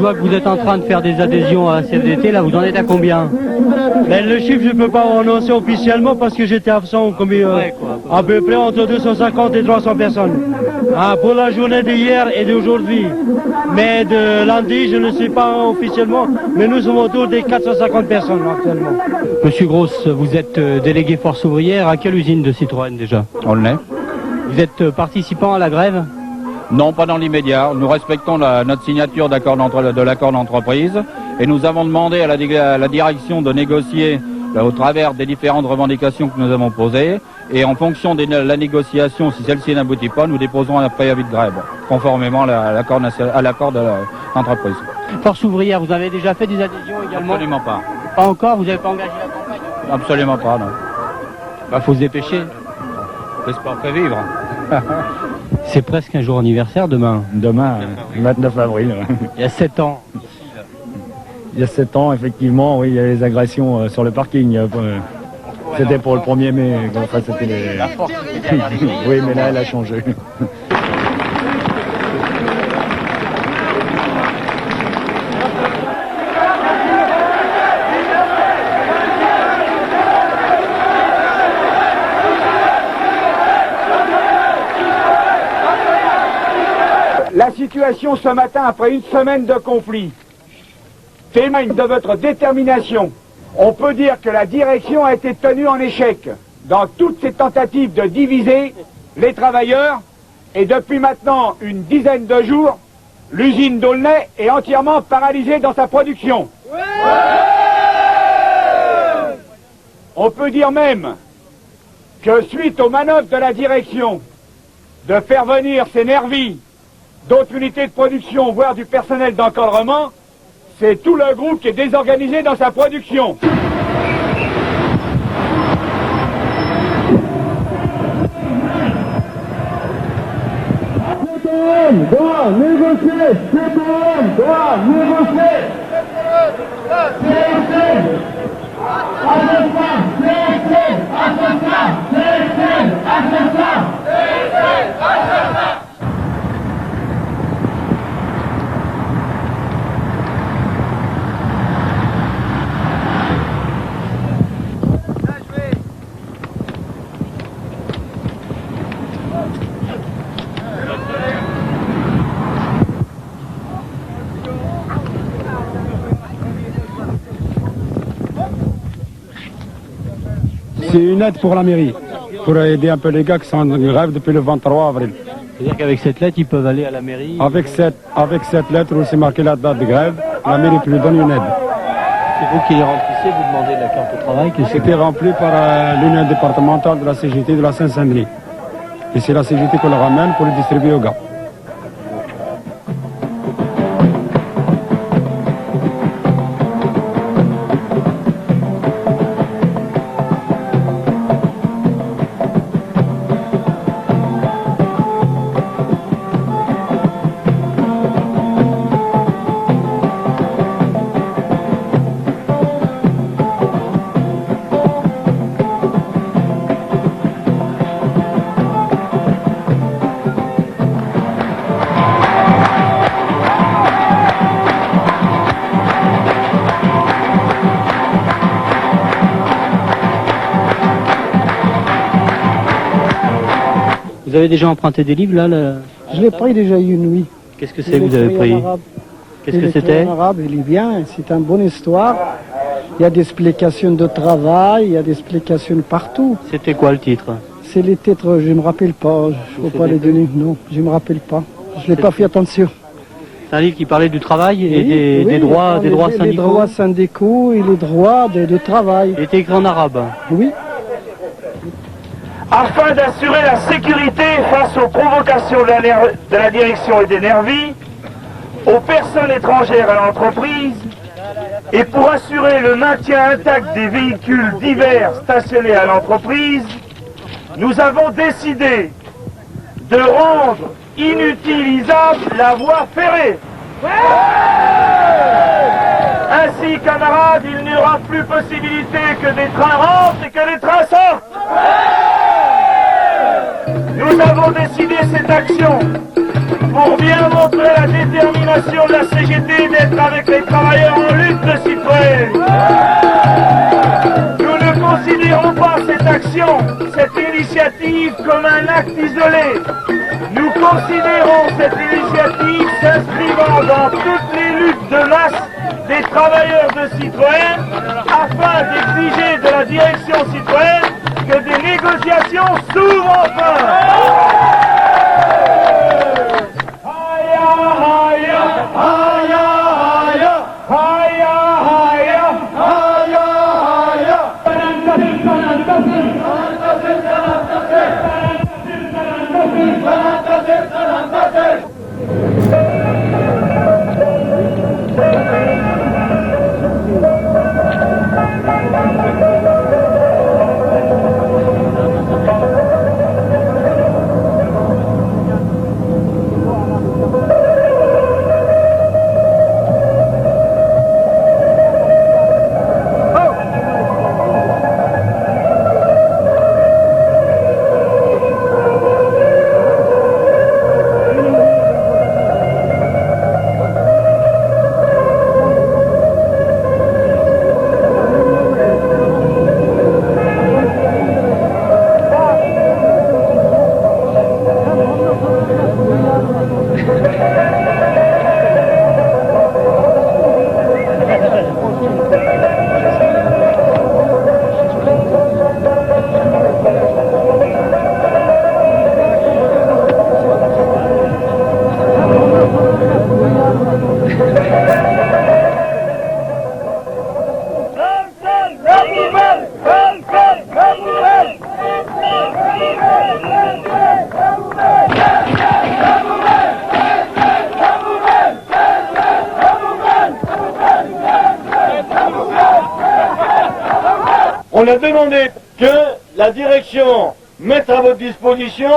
vois que vous êtes en train de faire des adhésions à la CFDT, là vous en êtes à combien? Ben, le chiffre je ne peux pas en annoncer officiellement parce que j'étais absent à peu près entre 250 et 300 personnes. Ah, pour la journée d'hier et d'aujourd'hui. Mais de lundi, je ne sais pas officiellement, mais nous sommes autour des 450 personnes actuellement. Monsieur Gross, vous êtes délégué force ouvrière à quelle usine de Citroën déjà? On l'est. Vous êtes participant à la grève? Non, pas dans l'immédiat. Nous respectons notre signature de l'accord d'entreprise et nous avons demandé à la direction de négocier au travers des différentes revendications que nous avons posées. Et en fonction de la négociation, si celle-ci n'aboutit pas, nous déposerons un préavis de grève, conformément à l'accord de l'entreprise. Force ouvrière, vous avez déjà fait des adhésions également? Absolument pas. Pas encore? Vous n'avez pas engagé la campagne? Absolument pas, non. Bah, faut se dépêcher. L'espoir fait vivre. C'est presque un jour anniversaire demain. Demain, 29 avril. Il y a 7 ans. Il y a 7 ans, effectivement, oui, il y a les agressions sur le parking. C'était pour le 1er mai. Enfin, c'était les... La force était derrière les grilles. Oui, mais là, elle a changé. La situation ce matin, après une semaine de conflit, témoigne de votre détermination. On peut dire que la direction a été tenue en échec dans toutes ses tentatives de diviser les travailleurs, et depuis maintenant une dizaine de jours, l'usine d'Aulnay est entièrement paralysée dans sa production. On peut dire même que suite aux manœuvres de la direction de faire venir ces nervis, d'autres unités de production, voire du personnel d'encadrement, c'est tout le groupe qui est désorganisé dans sa production. CTM doit négocier. CTM doit négocier. CSN à ce soir. CSN à ce soir. CSN à ce soir. CSN à ce soir. C'est une aide pour la mairie, pour aider un peu les gars qui sont en grève depuis le 23 avril. C'est-à-dire qu'avec cette lettre, ils peuvent aller à la mairie? Avec cette lettre où c'est marqué la date de grève, la mairie lui donne une aide. C'est vous qui les remplissez, vous demandez la carte de travail? C'était rempli par l'union départementale de la CGT de la Seine-Saint-Denis. Et c'est la CGT qu'on le ramène pour le distribuer aux gars. Vous avez déjà emprunté des livres là Je l'ai pris déjà une, oui. Qu'est-ce que c'est que vous avez pris? Qu'est-ce que c'était? En arabe, il est bien, c'est une bonne histoire. Il y a des explications de travail, il y a des explications partout. C'était quoi le titre? C'est les titres, je ne me rappelle pas, je ne peux pas les donner, non, je ne me rappelle pas. Je n'ai pas fait attention. C'est un livre qui parlait du travail et des droits syndicaux? Les droits syndicaux et les droits de travail. Il était écrit en arabe? Oui. Afin d'assurer la sécurité face aux provocations de la direction et des nervis, aux personnes étrangères à l'entreprise, et pour assurer le maintien intact des véhicules divers stationnés à l'entreprise, nous avons décidé de rendre inutilisable la voie ferrée. Ainsi, camarades, il n'y aura plus possibilité que des trains rentrent et que des trains sortent. Nous avons décidé cette action pour bien montrer la détermination déclaration de la CGT d'être avec les travailleurs en lutte de Citroën. Nous ne considérons pas cette action, cette initiative comme un acte isolé. Nous considérons cette initiative s'inscrivant dans toutes les luttes de masse des travailleurs de Citroën afin d'exiger de la direction Citroën que des négociations s'ouvrent enfin. On a demandé que la direction mette à votre disposition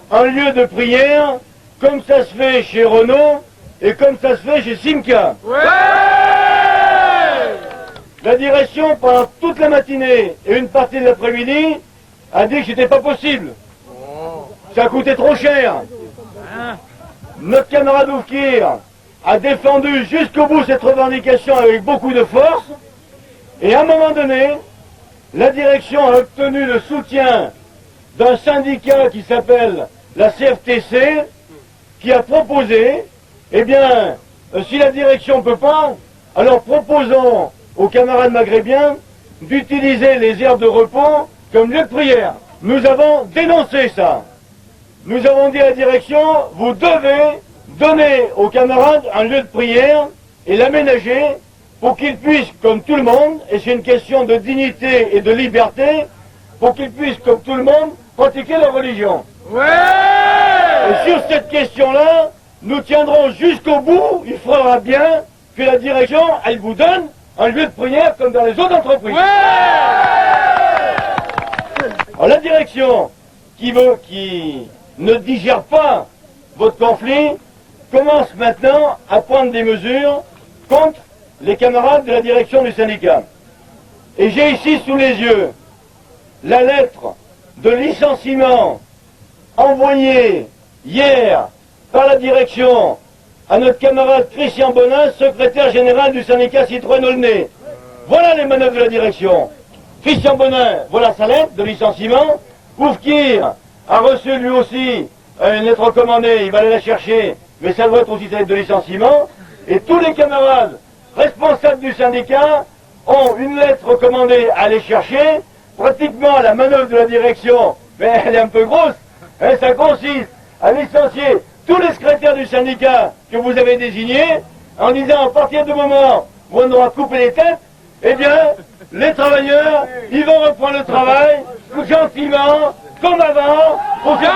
un lieu de prière, comme ça se fait chez Renault et comme ça se fait chez Simca. Ouais. La direction, pendant toute la matinée et une partie de l'après-midi, a dit que c'était pas possible. Ça coûtait trop cher. Notre camarade Oufkir a défendu jusqu'au bout cette revendication avec beaucoup de force, et à un moment donné, la direction a obtenu le soutien d'un syndicat qui s'appelle la CFTC, qui a proposé, eh bien, si la direction ne peut pas, alors proposons aux camarades maghrébiens d'utiliser les aires de repos comme lieu de prière. Nous avons dénoncé ça. Nous avons dit à la direction, vous devez donner aux camarades un lieu de prière et l'aménager pour qu'ils puissent, comme tout le monde, et c'est une question de dignité et de liberté, pour qu'ils puissent, comme tout le monde, pratiquer leur religion. Ouais. Et sur cette question-là, nous tiendrons jusqu'au bout. Il faudra bien que la direction, elle vous donne un lieu de prière comme dans les autres entreprises. Ouais. Alors la direction qui ne digère pas votre conflit commence maintenant à prendre des mesures contre les camarades de la direction du syndicat. Et j'ai ici sous les yeux la lettre de licenciement envoyée hier par la direction à notre camarade Christian Bonin, secrétaire général du syndicat Citroën Aulnay. Voilà les manœuvres de la direction. Christian Bonin, voilà sa lettre de licenciement. Oufkir a reçu lui aussi une lettre recommandée, il va aller la chercher, mais ça doit être aussi sa lettre de licenciement. Et tous les camarades responsables du syndicat ont une lettre recommandée à aller chercher. Pratiquement la manœuvre de la direction, mais elle est un peu grosse, hein, ça consiste à licencier tous les secrétaires du syndicat que vous avez désignés, en disant à partir du moment où on aura coupé les têtes, eh bien, les travailleurs, ils vont reprendre le travail, gentiment, comme avant, pour se faire